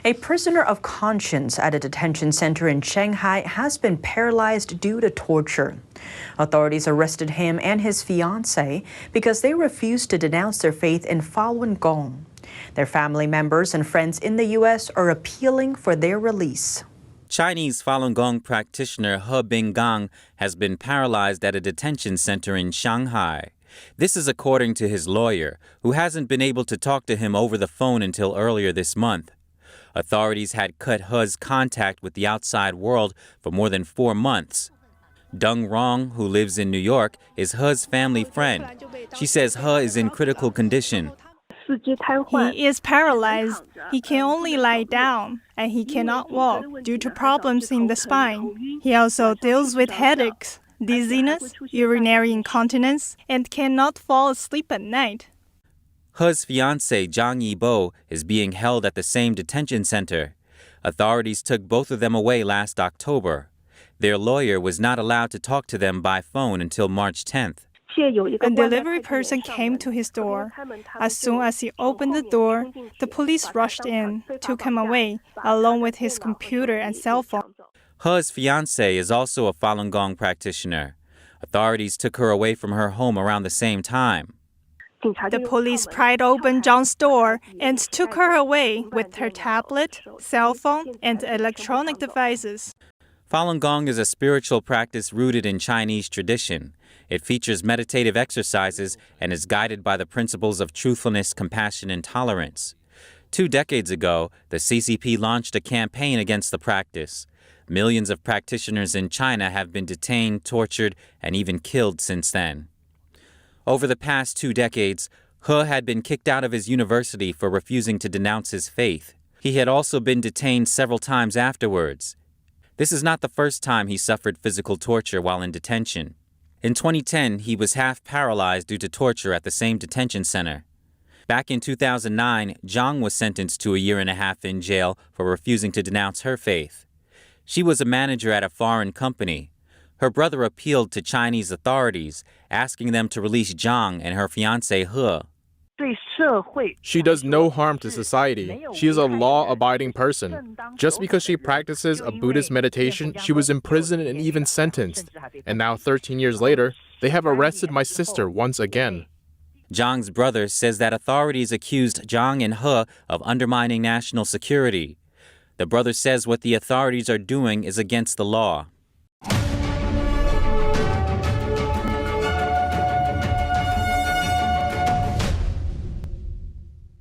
A prisoner of conscience at a detention center in Shanghai has been paralyzed due to torture. Authorities arrested him and his fiancée because they refused to denounce their faith in Falun Gong. Their family members and friends in the U.S. are appealing for their release. Chinese Falun Gong practitioner He Binggang has been paralyzed at a detention center in Shanghai. This is according to his lawyer, who hasn't been able to talk to him over the phone until earlier this month. Authorities had cut He's contact with the outside world for more than 4 months. Deng Rong, who lives in New York, is He's family friend. She says He is in critical condition. He is paralyzed. He can only lie down, and he cannot walk due to problems in the spine. He also deals with headaches, dizziness, urinary incontinence, and cannot fall asleep at night. He's fiancée, Zhang Yibo, is being held at the same detention center. Authorities took both of them away last October. Their lawyer was not allowed to talk to them by phone until March 10th. A delivery person came to his door. As soon as he opened the door, the police rushed in, took him away, along with his computer and cell phone. He's fiancée is also a Falun Gong practitioner. Authorities took her away from her home around the same time. The police pried open Zhang's door and took her away with her tablet, cell phone, and electronic devices. Falun Gong is a spiritual practice rooted in Chinese tradition. It features meditative exercises and is guided by the principles of truthfulness, compassion, and tolerance. 2 decades ago, the CCP launched a campaign against the practice. Millions of practitioners in China have been detained, tortured, and even killed since then. Over the past 2 decades, He had been kicked out of his university for refusing to denounce his faith. He had also been detained several times afterwards. This is not the first time he suffered physical torture while in detention. In 2010, he was half paralyzed due to torture at the same detention center. Back in 2009, Zhang was sentenced to 1.5 years in jail for refusing to denounce her faith. She was a manager at a foreign company. Her brother appealed to Chinese authorities, asking them to release Zhang and her fiancé He. She does no harm to society. She is a law-abiding person. Just because she practices a Buddhist meditation, she was imprisoned and even sentenced. And now, 13 years later, they have arrested my sister once again. Zhang's brother says that authorities accused Zhang and He of undermining national security. The brother says what the authorities are doing is against the law.